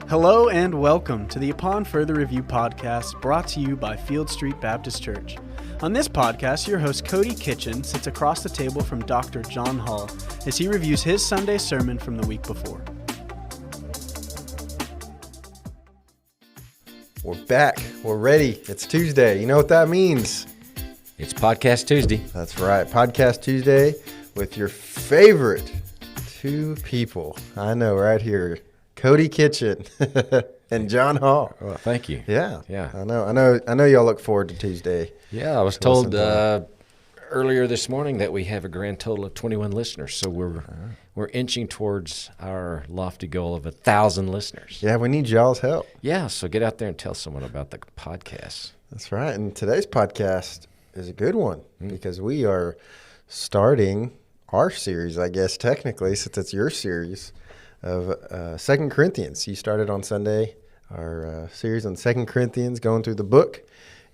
Hello and welcome to the Upon Further Review podcast brought to you by Field Street Baptist Church. On this podcast, your host Cody Kitchen sits across the table from Dr. John Hall as he reviews his Sunday sermon from the week before. We're back. We're ready. It's Tuesday. You know what that means? It's Podcast Tuesday. That's right. Podcast Tuesday with your favorite two people. I know, right here. Cody Kitchen and John Hall. Well, thank you. Yeah. Yeah. I know y'all look forward to Tuesday. Yeah, I was told earlier this morning that we have a grand total of 21 listeners. So we're inching towards our lofty goal of 1,000 listeners. Yeah, we need y'all's help. Yeah, so get out there and tell someone about the podcast. That's right. And today's podcast is a good one because we are starting our series, I guess, technically, since it's your series of 2 Corinthians. You started on Sunday, our series on 2 Corinthians, going through the book.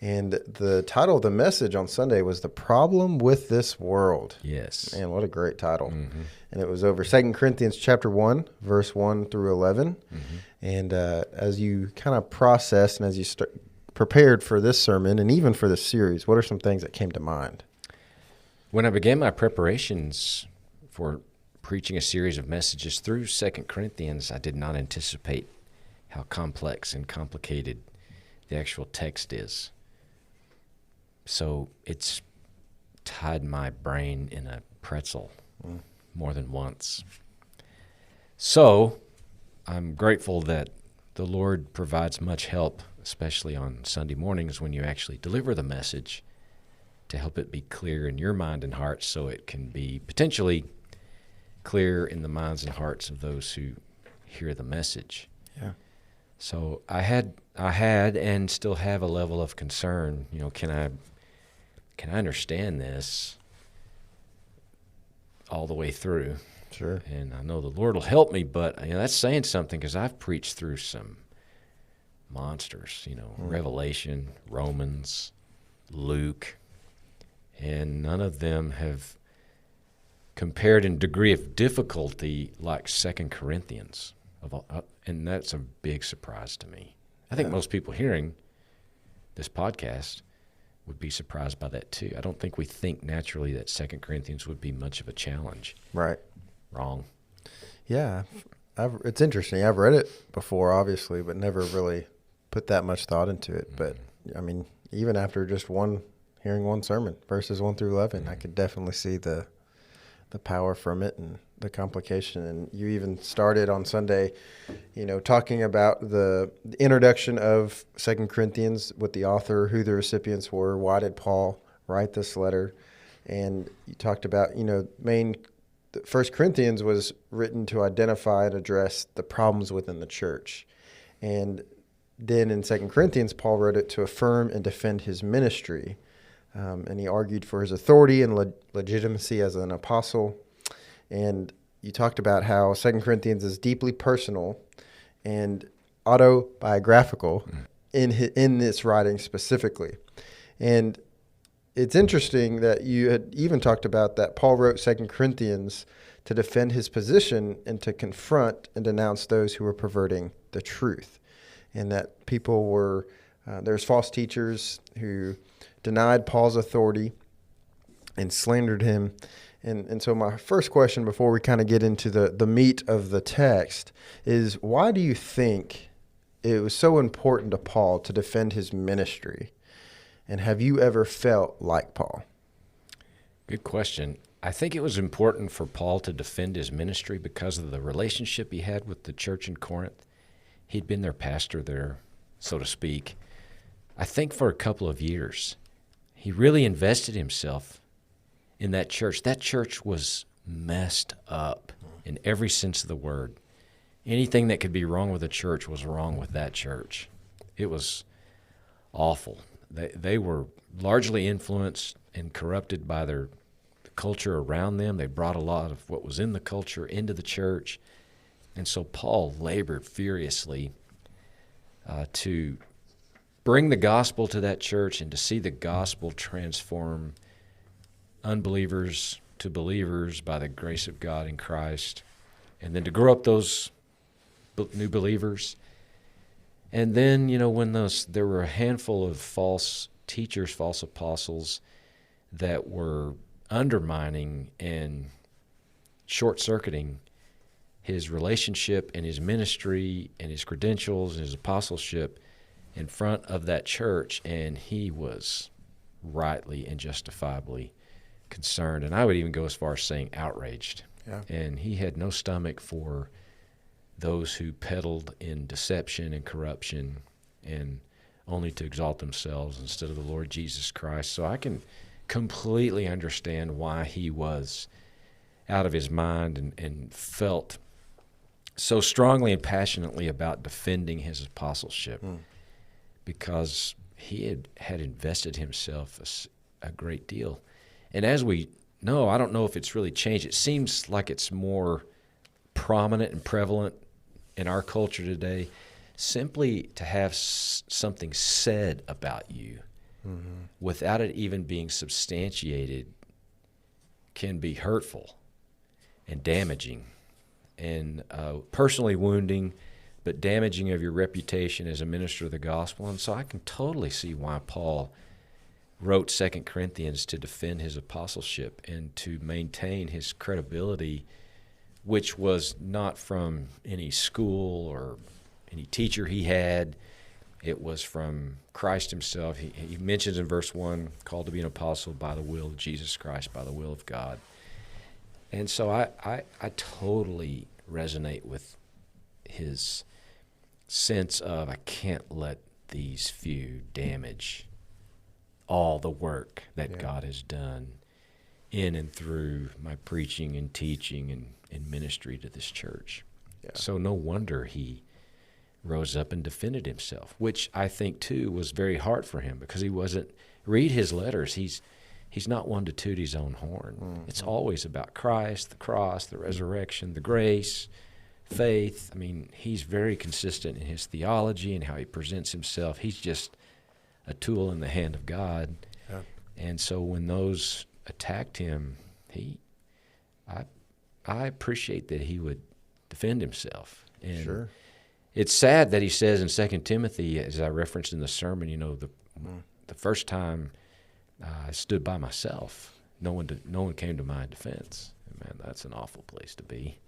And the title of the message on Sunday was The Problem with This World. Yes. Man, what a great title. Mm-hmm. And it was over 2 Corinthians chapter 1, verse 1 through 11. Mm-hmm. And as you kind of processed and as you prepared for this sermon and even for this series, what are some things that came to mind? When I began my preparations for preaching a series of messages through 2 Corinthians, I did not anticipate how complex and complicated the actual text is. So it's tied my brain in a pretzel more than once. So I'm grateful that the Lord provides much help, especially on Sunday mornings when you actually deliver the message, to help it be clear in your mind and heart so it can be potentially clear in the minds and hearts of those who hear the message. Yeah. So I had and still have a level of concern. You know, can I understand this all the way through? Sure. And I know the Lord will help me, but that's saying something because I've preached through some monsters. Revelation, Romans, Luke, and none of them have compared in degree of difficulty like 2 Corinthians. And that's a big surprise to me. I think most people hearing this podcast would be surprised by that too. I don't think we think naturally that 2 Corinthians would be much of a challenge. Right. Wrong. Yeah. It's interesting. I've read it before, obviously, but never really put that much thought into it. But, I mean, even after just hearing one sermon, verses 1 through 11, I could definitely see the power from it and the complication. And you even started on Sunday, talking about the introduction of 2 Corinthians with the author, who the recipients were, why did Paul write this letter? And you talked about, 1 Corinthians was written to identify and address the problems within the church. And then in 2 Corinthians, Paul wrote it to affirm and defend his ministry. And he argued for his authority and legitimacy as an apostle. And you talked about how 2 Corinthians is deeply personal and autobiographical in this writing specifically. And it's interesting that you had even talked about that Paul wrote 2 Corinthians to defend his position and to confront and denounce those who were perverting the truth. And that people were, there's false teachers who denied Paul's authority and slandered him. And so my first question before we kind of get into the meat of the text is, why do you think it was so important to Paul to defend his ministry? And have you ever felt like Paul? Good question. I think it was important for Paul to defend his ministry because of the relationship he had with the church in Corinth. He'd been their pastor there, so to speak, I think for a couple of years. He really invested himself in that church. That church was messed up in every sense of the word. Anything that could be wrong with the church was wrong with that church. It was awful. They were largely influenced and corrupted by the culture around them. They brought a lot of what was in the culture into the church. And so Paul labored furiously to bring the gospel to that church and to see the gospel transform unbelievers to believers by the grace of God in Christ, and then to grow up those new believers And then, when there were a handful of false teachers, false apostles that were undermining and short-circuiting his relationship and his ministry and his credentials and his apostleship in front of that church, and he was rightly and justifiably concerned, and I would even go as far as saying outraged. Yeah. And he had no stomach for those who peddled in deception and corruption and only to exalt themselves instead of the Lord Jesus Christ. So I can completely understand why he was out of his mind and felt so strongly and passionately about defending his apostleship, because he had invested himself a great deal. And as we know, I don't know if it's really changed. It seems like it's more prominent and prevalent in our culture today. Simply to have something said about you without it even being substantiated can be hurtful and damaging and personally wounding, but damaging of your reputation as a minister of the gospel. And so I can totally see why Paul wrote 2 Corinthians to defend his apostleship and to maintain his credibility, which was not from any school or any teacher he had. It was from Christ himself. He mentions in verse 1, called to be an apostle by the will of Jesus Christ, by the will of God. And so I totally resonate with his sense of, I can't let these few damage all the work that God has done in and through my preaching and teaching and ministry to this church. Yeah. So no wonder he rose up and defended himself, which I think, too, was very hard for him, because he wasn't, read his letters, he's not one to toot his own horn. Mm-hmm. It's always about Christ, the cross, the resurrection, the grace, faith. I mean, he's very consistent in his theology and how he presents himself. He's just a tool in the hand of God. Yeah. And so when those attacked him, I appreciate that he would defend himself. And sure. It's sad that he says in 2 Timothy, as I referenced in the sermon, the first time I stood by myself, no one came to my defense. Man, that's an awful place to be.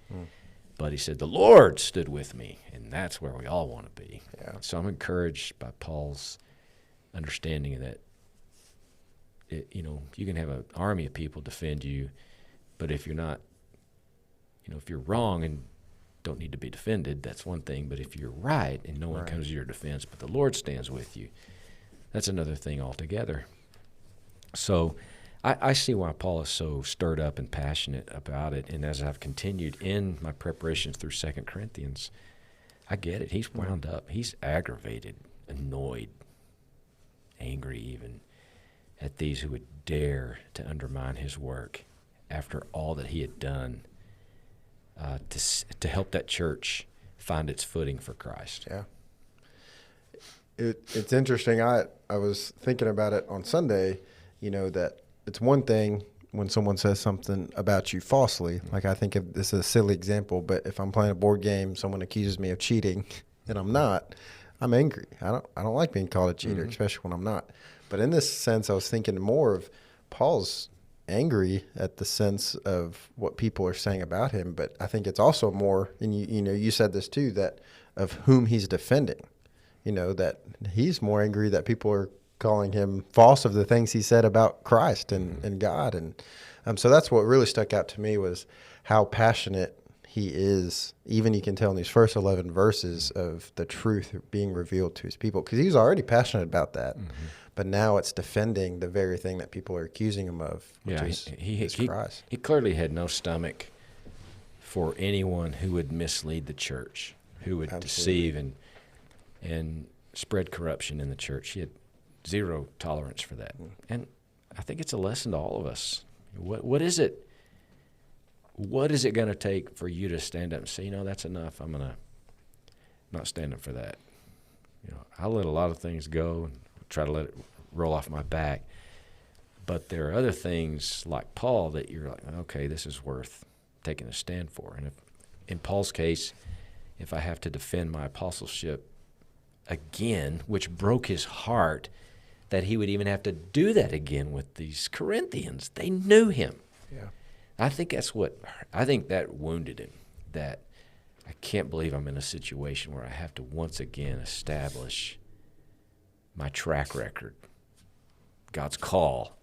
But he said, the Lord stood with me, and that's where we all want to be. Yeah. So I'm encouraged by Paul's understanding that you can have an army of people defend you, but if you're not, if you're wrong and don't need to be defended, that's one thing. But if you're right and no one comes to your defense, but the Lord stands with you, that's another thing altogether. So I see why Paul is so stirred up and passionate about it. And as I've continued in my preparations through 2 Corinthians, I get it. He's wound up. He's aggravated, annoyed, angry even at these who would dare to undermine his work after all that he had done to help that church find its footing for Christ. Yeah. It's interesting. I was thinking about it on Sunday, that it's one thing when someone says something about you falsely. Like, I think if this is a silly example, but if I'm playing a board game, someone accuses me of cheating and I'm not, I'm angry. I don't like being called a cheater, especially when I'm not. But in this sense, I was thinking more of Paul's angry at the sense of what people are saying about him. But I think it's also more, and you said this too, that of whom he's defending. That he's more angry that people are calling him false of the things he said about Christ and God. And so that's what really stuck out to me, was how passionate he is. Even you can tell in these first 11 verses of the truth being revealed to his people, because he was already passionate about that. But now it's defending the very thing that people are accusing him of, which is Christ. He clearly had no stomach for anyone who would mislead the church, who would deceive and spread corruption in the church. He had zero tolerance for that. And I think it's a lesson to all of us. What is it? What is it going to take for you to stand up and say, that's enough. I'm not standing for that. I let a lot of things go and try to let it roll off my back. But there are other things like Paul that you're like, okay, this is worth taking a stand for. And if, in Paul's case, if I have to defend my apostleship again, which broke his heart that he would even have to do that again with these Corinthians. They knew him. Yeah. I think that wounded him, that I can't believe I'm in a situation where I have to once again establish my track record, God's call.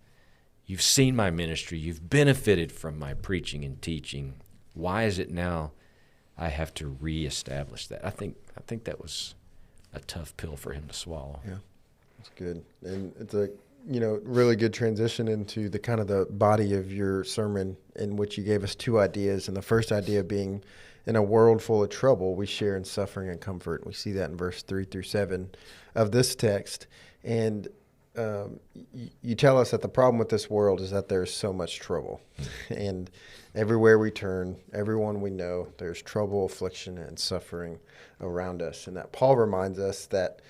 You've seen my ministry. You've benefited from my preaching and teaching. Why is it now I have to reestablish that? I think that was a tough pill for him to swallow. Yeah, that's good. And it's a really good transition into the kind of the body of your sermon, in which you gave us two ideas. And the first idea being, in a world full of trouble, we share in suffering and comfort. We see that in verse 3-7 of this text. And you tell us that the problem with this world is that there's so much trouble. And everywhere we turn, everyone we know, there's trouble, affliction, and suffering around us. And that Paul reminds us that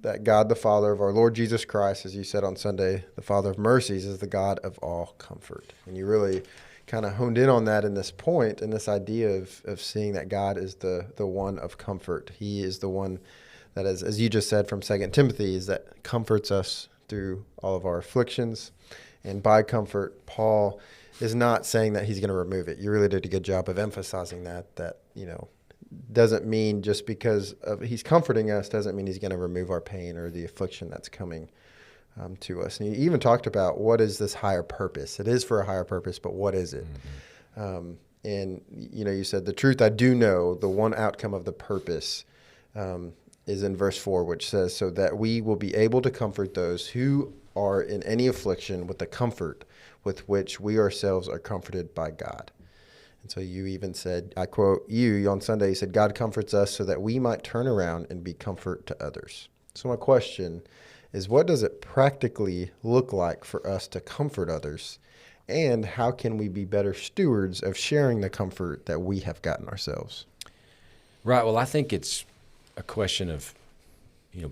that God, the Father of our Lord Jesus Christ, as you said on Sunday, the Father of mercies, is the God of all comfort. And you really kind of honed in on that in this point, and this idea of seeing that God is the one of comfort. He is the one that is, as you just said from 2 Timothy, is that comforts us through all of our afflictions. And by comfort, Paul is not saying that he's going to remove it. You really did a good job of emphasizing that doesn't mean just because he's comforting us doesn't mean he's going to remove our pain or the affliction that's coming to us. And he even talked about, what is this higher purpose? It is for a higher purpose, but what is it? Mm-hmm. And you said, the truth I do know, the one outcome of the purpose is in verse 4, which says, so that we will be able to comfort those who are in any affliction with the comfort with which we ourselves are comforted by God. And so you even said, I quote you on Sunday, you said, God comforts us so that we might turn around and be comfort to others. So my question is, what does it practically look like for us to comfort others? And how can we be better stewards of sharing the comfort that we have gotten ourselves? Right. Well, I think it's a question of,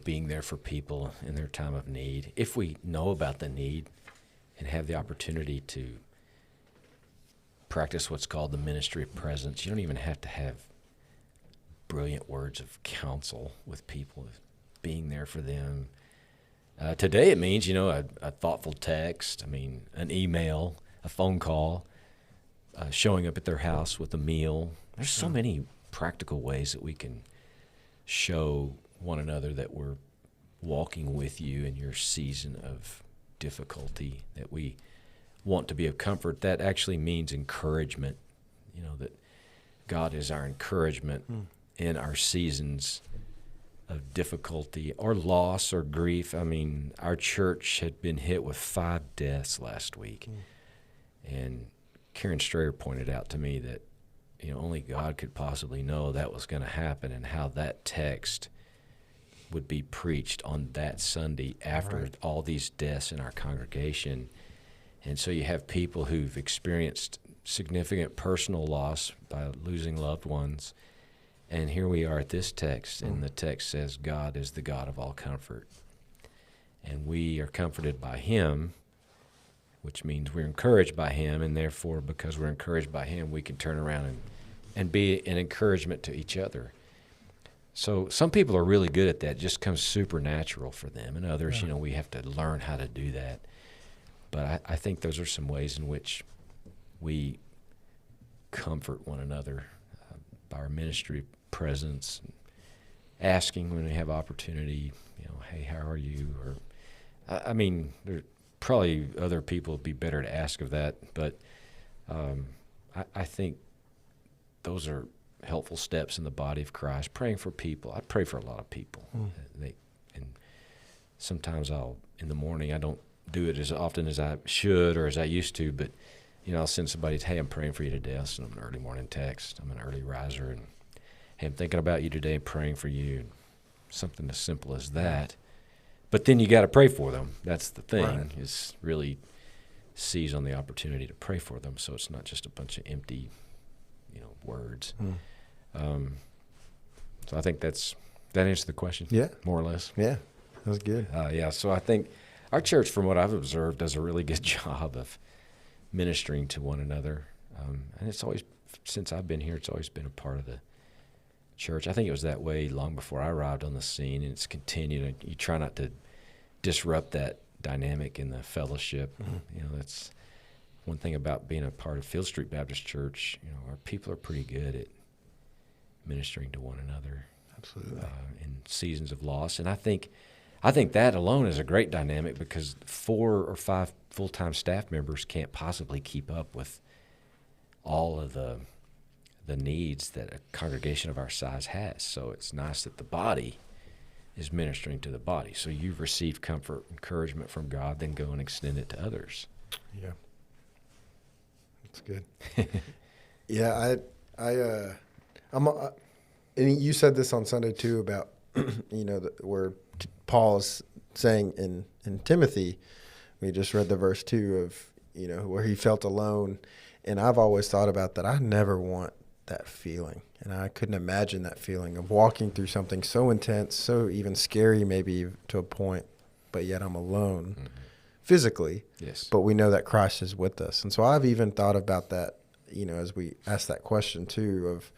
being there for people in their time of need. If we know about the need and have the opportunity to practice what's called the ministry of presence, you don't even have to have brilliant words of counsel with people, being there for them. Today it means, a thoughtful text, an email, a phone call, showing up at their house with a meal. There's so many practical ways that we can show one another that we're walking with you in your season of difficulty, that we want to be of comfort. That actually means encouragement, that God is our encouragement in our seasons of difficulty or loss or grief. Our church had been hit with 5 deaths last week. And Karen Strayer pointed out to me that, only God could possibly know that was going to happen, and how that text would be preached on that Sunday after all these deaths in our congregation. And so you have people who've experienced significant personal loss by losing loved ones. And here we are at this text, and the text says God is the God of all comfort. And we are comforted by him, which means we're encouraged by him, and therefore, because we're encouraged by him, we can turn around and be an encouragement to each other. So some people are really good at that. It just comes supernatural for them. And others, we have to learn how to do that. But I think those are some ways in which we comfort one another by our ministry presence, asking when we have opportunity, hey, how are you? Or, there probably other people would be better to ask of that, but I think those are helpful steps in the body of Christ. Praying for people. I pray for a lot of people. And sometimes in the morning, I don't do it as often as I should or as I used to, but I'll send somebody, hey, I'm praying for you today. I'll send them an early morning text. I'm an early riser, and hey, I'm thinking about you today, praying for you. Something as simple as that. But then you got to pray for them. That's the thing, is really seize on the opportunity to pray for them, so it's not just a bunch of empty, words. So I think that answers the question. Yeah, more or less. Yeah, that was good. So I think our church, from what I've observed, does a really good job of ministering to one another. And it's always, since I've been here, it's always been a part of the church. I think it was that way long before I arrived on the scene, and it's continued. You try not to disrupt that dynamic in the fellowship. You know, that's one thing about being a part of Field Street Baptist Church. You know, our people are pretty good at ministering to one another. Absolutely. In seasons of loss. And I think that alone is a great dynamic, because 4 or 5 full-time staff members can't possibly keep up with all of the needs that a congregation of our size has. So it's nice that the body is ministering to the body. So you've received comfort, encouragement from God, then go and extend it to others. Yeah. That's good. Yeah, and you said this on Sunday too about, you know, where Paul is saying in Timothy, we just read the verse 2 of, you know, where he felt alone. And I've always thought about that. I never want that feeling. And I couldn't imagine that feeling of walking through something so intense, so even scary maybe to a point, but yet I'm alone physically. Yes. But we know that Christ is with us. And so I've even thought about that, you know, as we ask that question too of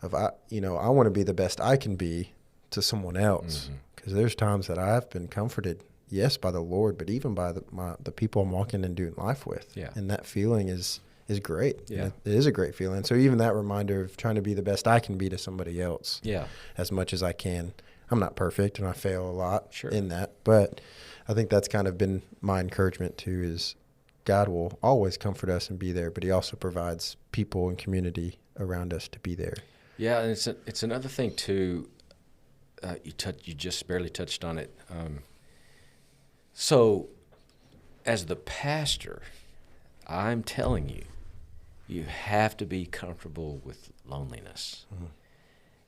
I want to be the best I can be to someone else. Because there's times that I've been comforted, yes, by the Lord, but even by the people I'm walking and doing life with. Yeah. And that feeling is great. Yeah. It is a great feeling. So even that reminder of trying to be the best I can be to somebody else. Yeah. As much as I can. I'm not perfect and I fail a lot Sure. in that. But I think that's kind of been my encouragement too, is God will always comfort us and be there, but he also provides people and community around us to be there. Yeah, and it's another thing too. You just barely touched on it. So, as the pastor, I'm telling you, you have to be comfortable with loneliness.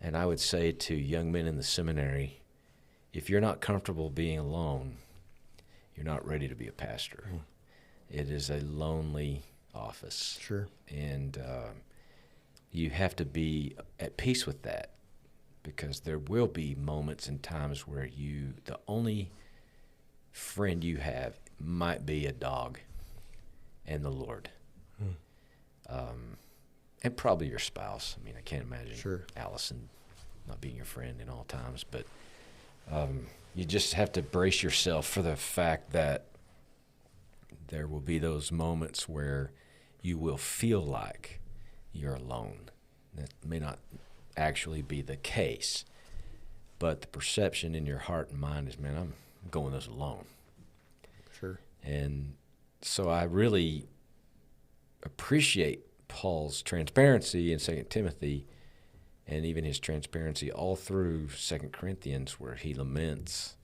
And I would say to young men in the seminary, if you're not comfortable being alone, you're not ready to be a pastor. It is a lonely office. Sure. And you have to be at peace with that, because there will be moments and times where the only friend you have might be a dog and the Lord. And probably your spouse. I mean, I can't imagine Sure. Allison not being your friend in all times, but you just have to brace yourself for the fact that there will be those moments where you will feel like you're alone. That may not actually be the case, but the perception in your heart and mind is, man, I'm going this alone. Sure. And so I really appreciate Paul's transparency in 2 Timothy, and even his transparency all through 2 Corinthians, where he laments,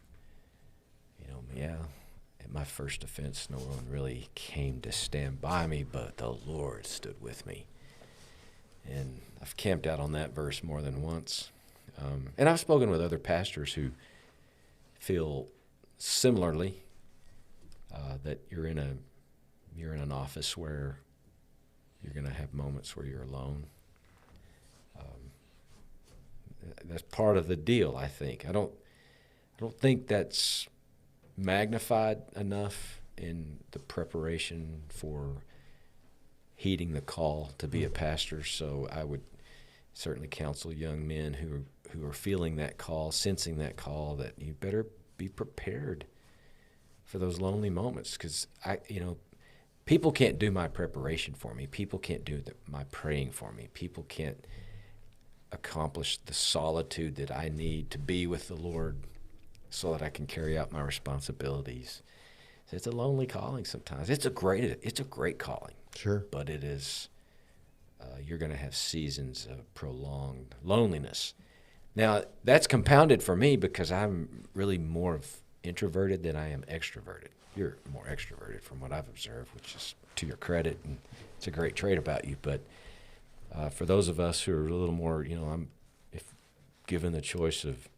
at my first offense, no one really came to stand by me, but the Lord stood with me. And I've camped out on that verse more than once. And I've spoken with other pastors who feel similarly, that you're in an office where you're going to have moments where you're alone. That's part of the deal, I think. I don't think that's magnified enough in the preparation for heeding the call to be a pastor. So I would certainly counsel young men who are feeling that call, sensing that call, that you better be prepared for those lonely moments, because people can't do my preparation for me. People can't do my praying for me. People can't accomplish the solitude that I need to be with the Lord so that I can carry out my responsibilities. So it's a lonely calling sometimes. It's a great calling. Sure. But it is, you're going to have seasons of prolonged loneliness. Now, that's compounded for me because I'm really more introverted than I am extroverted. You're more extroverted from what I've observed, which is to your credit, and it's a great trait about you. But for those of us who are a little more, if given the choice of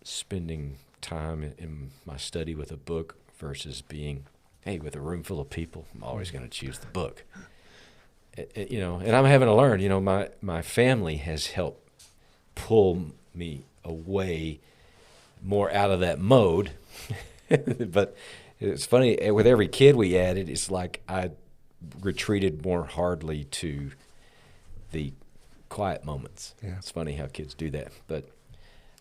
spending time in my study with a book versus being, with a room full of people, I'm always going to choose the book. And I'm having to learn, my family has helped pull me away more out of that mode. But it's funny, with every kid we added, it's like I retreated more hardly to the quiet moments. Yeah. It's funny how kids do that. But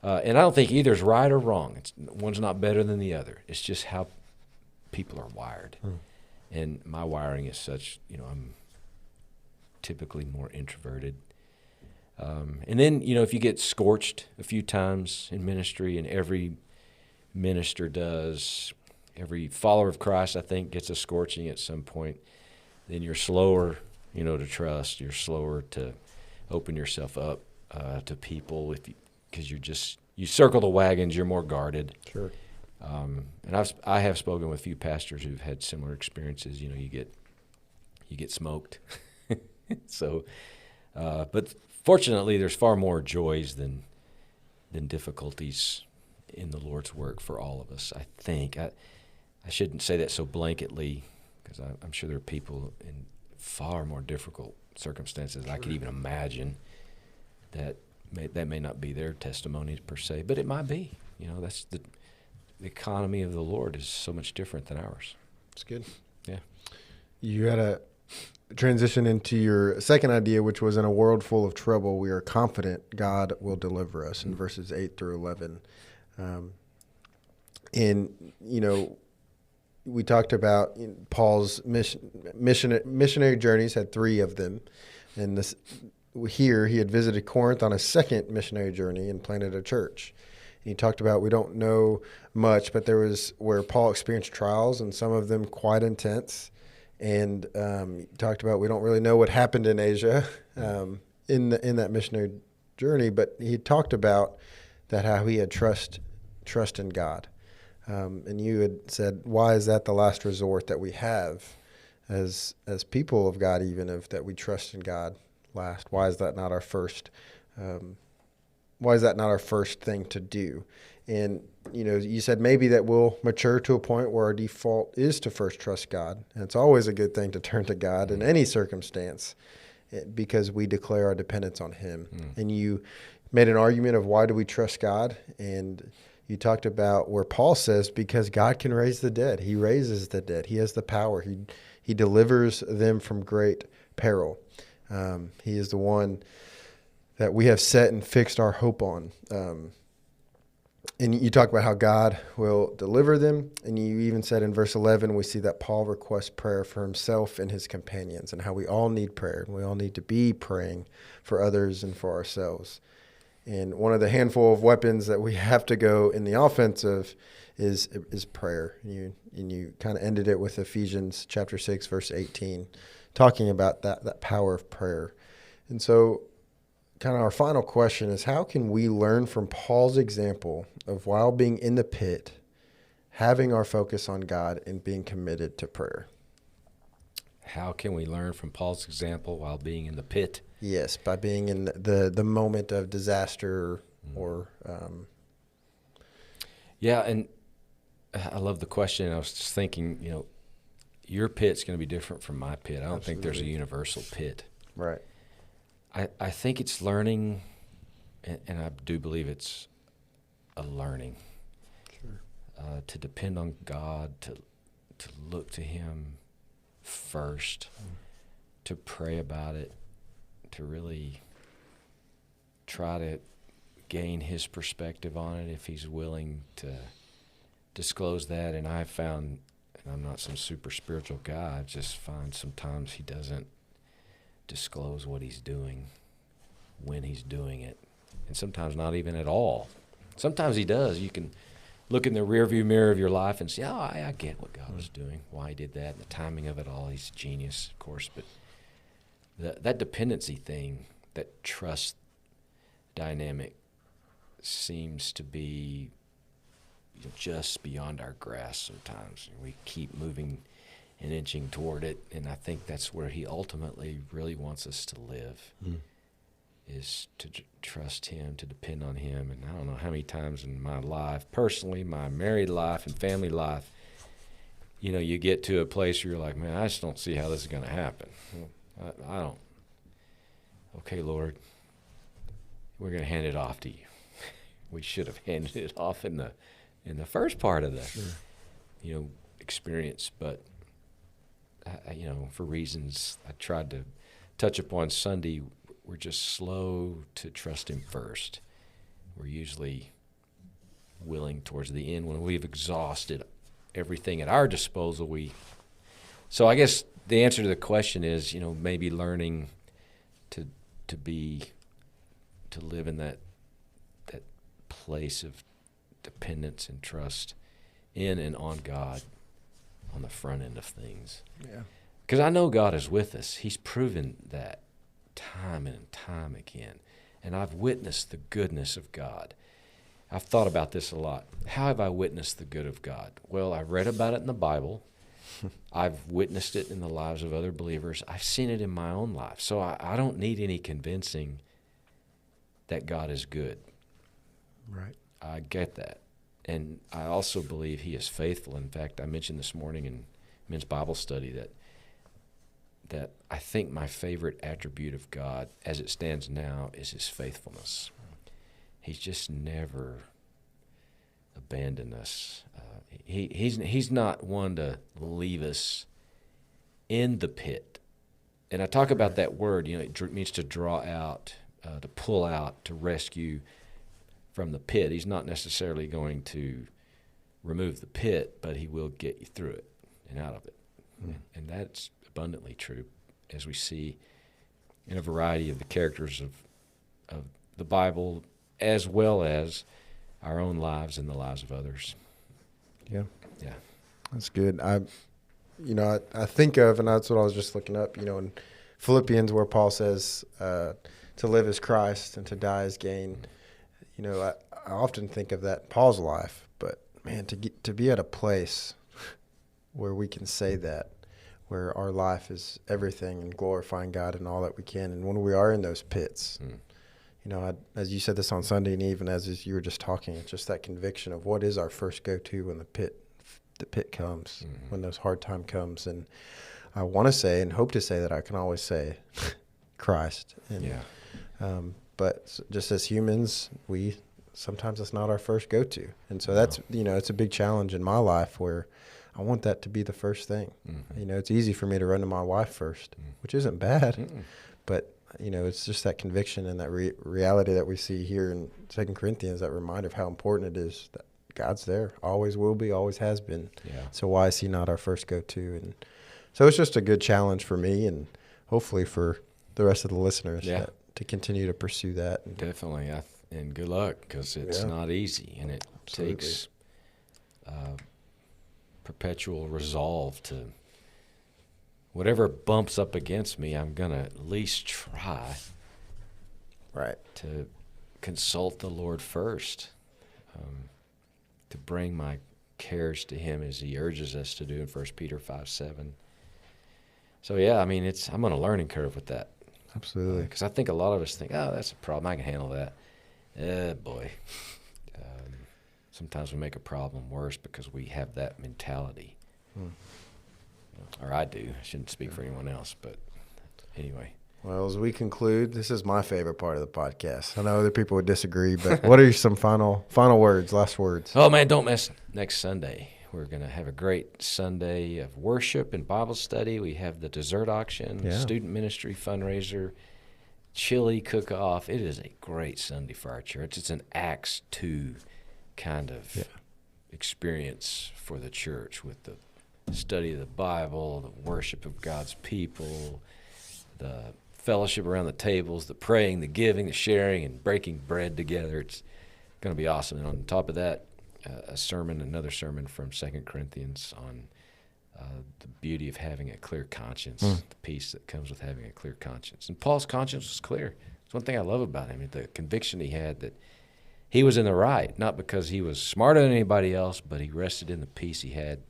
and I don't think either's right or wrong. One's not better than the other. It's just how people are wired. And my wiring is such, I'm typically more introverted. And then, if you get scorched a few times in ministry, and every minister does, every follower of Christ, I think, gets a scorching at some point, then you're slower, to trust. You're slower to open yourself up to people because you circle the wagons. You're more guarded. Sure. And I have spoken with a few pastors who've had similar experiences. You get smoked. So, but fortunately, there's far more joys than difficulties in the Lord's work for all of us. I think I shouldn't say that so blanketly, because I'm sure there are people in far more difficult circumstances I could even imagine that may not be their testimony per se, but it might be. That's the economy of the Lord is so much different than ours. It's good. Yeah. You had a transition into your second idea, which was, in a world full of trouble, we are confident God will deliver us, in verses 8 through 11. We talked about Paul's missionary journeys, had 3 of them. And here he had visited Corinth on a second missionary journey and planted a church. He talked about, we don't know much, but there was where Paul experienced trials, and some of them quite intense. And he talked about, we don't really know what happened in Asia in that missionary journey, but he talked about that how he had trust in God. And you had said, why is that the last resort that we have as people of God, even if that we trust in God last? Why is that not our first? Why is that not our first thing to do? And you said maybe that we'll mature to a point where our default is to first trust God, and it's always a good thing to turn to God in any circumstance, because we declare our dependence on Him. And you made an argument of why do we trust God, and you talked about where Paul says, because God can raise the dead. He raises the dead. He has the power. He delivers them from great peril. He is the one that we have set and fixed our hope on. And you talk about how God will deliver them. And you even said in verse 11, we see that Paul requests prayer for himself and his companions, and how we all need prayer. And we all need to be praying for others and for ourselves. And one of the handful of weapons that we have to go in the offensive is prayer. And you kind of ended it with Ephesians chapter 6, verse 18, talking about that power of prayer. And so kind of our final question is, how can we learn from Paul's example of, while being in the pit, having our focus on God and being committed to prayer? How can we learn from Paul's example while being in the pit? Yes, by being in the moment of disaster or... Yeah, and I love the question. I was just thinking, your pit's going to be different from my pit. I don't think there's a universal pit. Right. I think it's learning, and I do believe it's a learning. Sure. To depend on God, to look to Him first, to pray about it, to really try to gain His perspective on it if He's willing to disclose that. And I've found, and I'm not some super spiritual guy, I just find sometimes He doesn't disclose what He's doing, when He's doing it, and sometimes not even at all. Sometimes He does. You can look in the rearview mirror of your life and say, oh, I get what God was doing, why He did that, and the timing of it all. He's a genius, of course, but that dependency thing, that trust dynamic seems to be just beyond our grasp sometimes. We keep moving and inching toward it, and I think that's where He ultimately really wants us to live, is to trust Him, to depend on Him. And I don't know how many times in my life, personally, my married life and family life, you get to a place where you're like, man, I just don't see how this is going to happen. I don't. Okay, Lord, we're going to hand it off to You. We should have handed it off in the first part of the experience, but for reasons I tried to touch upon Sunday, we're just slow to trust him first. We're usually willing towards the end when we've exhausted everything at our disposal. So I guess the answer to the question is, maybe learning to live in that place of dependence and trust in and on God on the front end of things. Yeah. Because I know God is with us. He's proven that time and time again. And I've witnessed the goodness of God. I've thought about this a lot. How have I witnessed the good of God? Well, I've read about it in the Bible. I've witnessed it in the lives of other believers. I've seen it in my own life. So I don't need any convincing that God is good. Right. I get that. And I also believe he is faithful. In fact, I mentioned this morning in men's Bible study that I think my favorite attribute of God as it stands now is his faithfulness. He's just never abandoned us. He's not one to leave us in the pit. And I talk about that word, it means to draw out, to pull out, to rescue from the pit. He's not necessarily going to remove the pit, but he will get you through it and out of it. And that's abundantly true, as we see in a variety of the characters of the Bible, as well as our own lives and the lives of others. Yeah. Yeah. That's good. I think of, and that's what I was just looking up, in Philippians where Paul says to live as Christ and to die as gain. I often think of that in Paul's life, but man, to be at a place where we can say that, where our life is everything and glorifying God and all that we can. And when we are in those pits, as you said this on Sunday, and even as you were just talking, it's just that conviction of what is our first go-to when the pit comes, when those hard time comes. And I want to say and hope to say that I can always say Christ. And, yeah. But just as humans, sometimes it's not our first go-to. And so that's, it's a big challenge in my life where I want that to be the first thing. Mm-hmm. It's easy for me to run to my wife first, which isn't bad, but it's just that conviction and that reality that we see here in 2 Corinthians, that reminder of how important it is that God's there, always will be, always has been. Yeah. So why is he not our first go-to? And so it's just a good challenge for me and hopefully for the rest of the listeners to continue to pursue that. Definitely. And good luck, because it's not easy, and it takes perpetual resolve to whatever bumps up against me, I'm going to at least try to consult the Lord first, to bring my cares to him as he urges us to do in 1 Peter 5:7. So, I'm on a learning curve with that. Absolutely. Because I think a lot of us think, that's a problem, I can handle that. Boy. Sometimes we make a problem worse because we have that mentality. Or I do. I shouldn't speak for anyone else, but anyway. Well, as we conclude, this is my favorite part of the podcast. I know other people would disagree, but what are some final words, last words? Oh, man, don't miss next Sunday. We're going to have a great Sunday of worship and Bible study. We have the dessert auction, student ministry fundraiser, chili cook-off. It is a great Sunday for our church. It's an Acts 2 kind of experience for the church, with the study of the Bible, the worship of God's people, the fellowship around the tables, the praying, the giving, the sharing, and breaking bread together. It's going to be awesome. And on top of that, another sermon from 2 Corinthians on the beauty of having a clear conscience, the peace that comes with having a clear conscience. And Paul's conscience was clear. It's one thing I love about him, the conviction he had that he was in the right, not because he was smarter than anybody else, but he rested in the peace he had,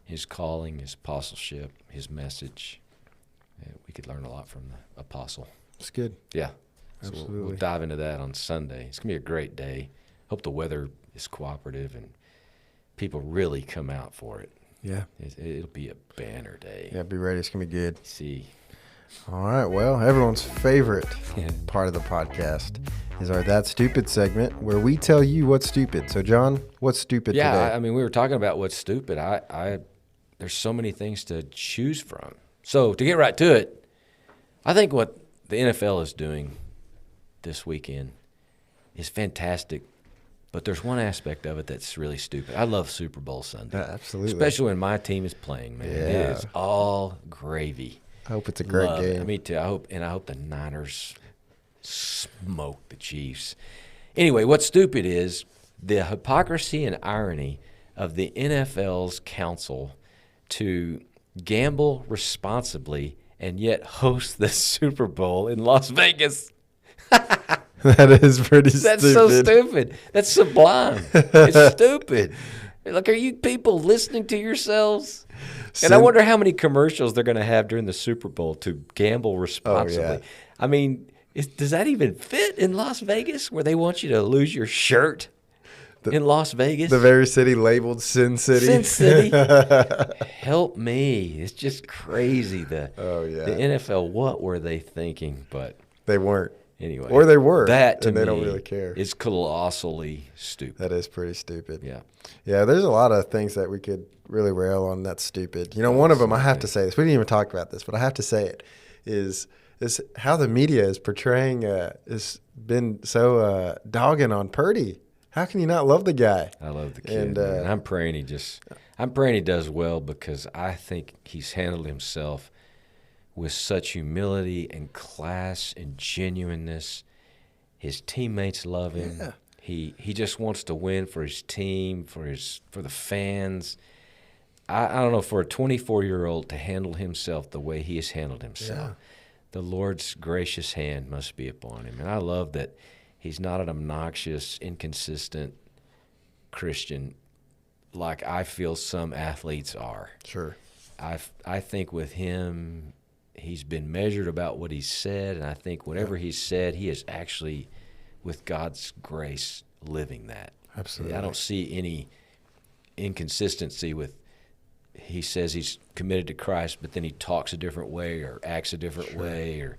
his calling, his apostleship, his message. We could learn a lot from the apostle. It's good. Yeah. Absolutely. So we'll dive into that on Sunday. It's going to be a great day. Hope the weather is cooperative and people really come out for it. Yeah. It'll be a banner day. Yeah, be ready. It's going to be good. See. All right. Well, everyone's favorite part of the podcast is our That Stupid segment, where we tell you what's stupid. So, John, what's stupid today? Yeah, we were talking about what's stupid. There's so many things to choose from. So, to get right to it, I think what the NFL is doing this weekend is fantastic, but there's one aspect of it that's really stupid. I love Super Bowl Sunday. Absolutely. Especially when my team is playing, man. Yeah. It is all gravy. I hope it's a great Love game. it. Me too. I hope the Niners smoke the Chiefs. Anyway, what's stupid is the hypocrisy and irony of the NFL's counsel to gamble responsibly and yet host the Super Bowl in Las Vegas. That is pretty stupid. That's so stupid. That's sublime. It's stupid. Like, are you people listening to yourselves? And I wonder how many commercials they're going to have during the Super Bowl to gamble responsibly. Oh, yeah. I mean, does that even fit in Las Vegas where they want you to lose your shirt in Las Vegas? The very city labeled Sin City. Sin City. Help me. It's just crazy. The NFL, what were they thinking? But they weren't. Anyway. Or they were. That, to and they me, don't really care. Is colossally stupid. That is pretty stupid. Yeah. Yeah, there's a lot of things that we could really rail on that's stupid. You know, one of them, I have to say this. We didn't even talk about this, but I have to say it, is how the media is portraying, has been so dogging on Purdy. How can you not love the guy? I love the kid. And I'm praying he does well, because I think he's handled himself with such humility and class and genuineness. His teammates love him. Yeah. He just wants to win for his team, for the fans. I don't know, for a 24-year-old to handle himself the way he has handled himself, the Lord's gracious hand must be upon him. And I love that he's not an obnoxious, inconsistent Christian like I feel some athletes are. Sure. I think with him, he's been measured about what he's said, and I think whatever he's said, he is actually, with God's grace, living that. Absolutely. I don't see any inconsistency with, he says he's committed to Christ, but then he talks a different way or acts a different way. Or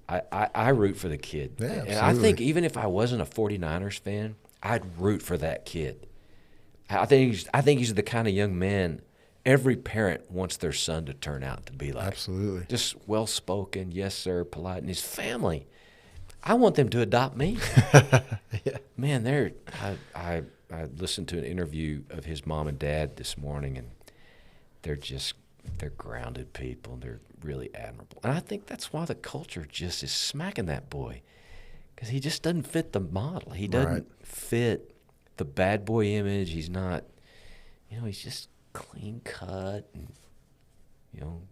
I root for the kid. Yeah, and I think even if I wasn't a 49ers fan, I'd root for that kid. I think he's the kind of young man every parent wants their son to turn out to be like. Absolutely. Just well-spoken, yes, sir, polite. And his family, I want them to adopt me. Yeah. Man, I listened to an interview of his mom and dad this morning, and they're grounded people. They're really admirable. And I think that's why the culture just is smacking that boy, because he just doesn't fit the model. He doesn't fit the bad boy image. He's not, he's just clean cut, and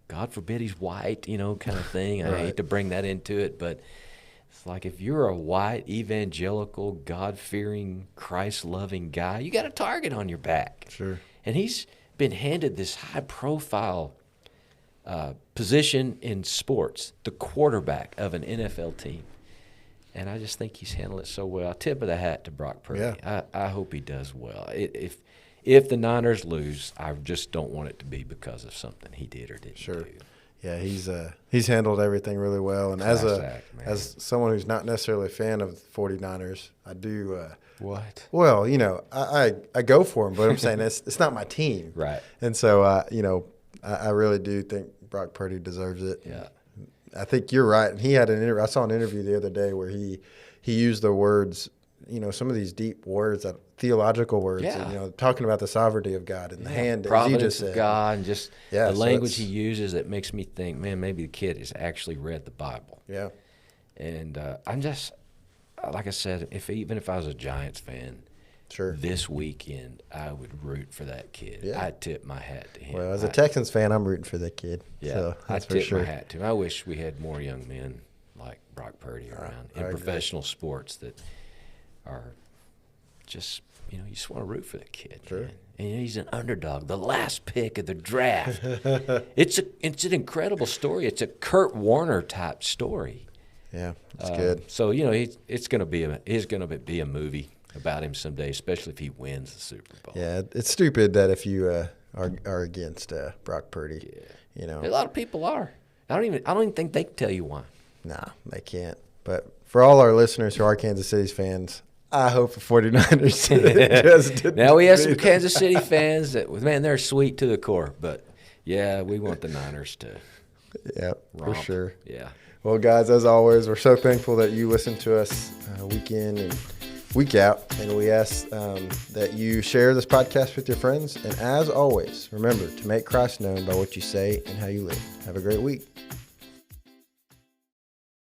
God forbid he's white, kind of thing. I hate to bring that into it, but it's like, if you're a white, evangelical, God-fearing, Christ-loving guy, you got a target on your back. Sure. And he's been handed this high-profile position in sports, the quarterback of an NFL team. And I just think he's handled it so well. Tip of the hat to Brock Purdy. Yeah. I hope he does well. If the Niners lose, I just don't want it to be because of something he did or didn't do. Yeah, he's handled everything really well. And as someone who's not necessarily a fan of the 49ers, I do. What? Well, I go for him, but I'm saying it's not my team. Right. And so, I really do think Brock Purdy deserves it. Yeah. I think you're right. And he had I saw an interview the other day where he used the words, some of these deep words, that theological words, and, talking about the sovereignty of God and the hand, providence as you just said. of God, and just the so language he uses that makes me think, man, maybe the kid has actually read the Bible. Yeah. And I'm just, like I said, even if I was a Giants fan, sure, this weekend I would root for that kid. Yeah. I'd tip my hat to him. Well, as a Texans fan, I'm rooting for that kid. Yeah, so that's I'd for tip sure. my hat to him. I wish we had more young men like Brock Purdy around in professional sports that are just, you just want to root for the kid. Sure. Man. And he's an underdog, the last pick of the draft. It's an incredible story. It's a Kurt Warner type story. Yeah, that's good. So it's going to be a movie about him someday, especially if he wins the Super Bowl. Yeah, it's stupid that if you are against Brock Purdy, A lot of people are. I don't even think they can tell you why. Nah, they can't. But for all our listeners who are Kansas City's fans, I hope the 49ers just didn't. Now, we have some Kansas City fans that, man, they're sweet to the core. But, yeah, we want the Niners to Yeah, romp. for sure. Yeah. Well, guys, as always, we're so thankful that you listen to us week in and week out, and we ask that you share this podcast with your friends. And as always, remember to make Christ known by what you say and how you live. Have a great week.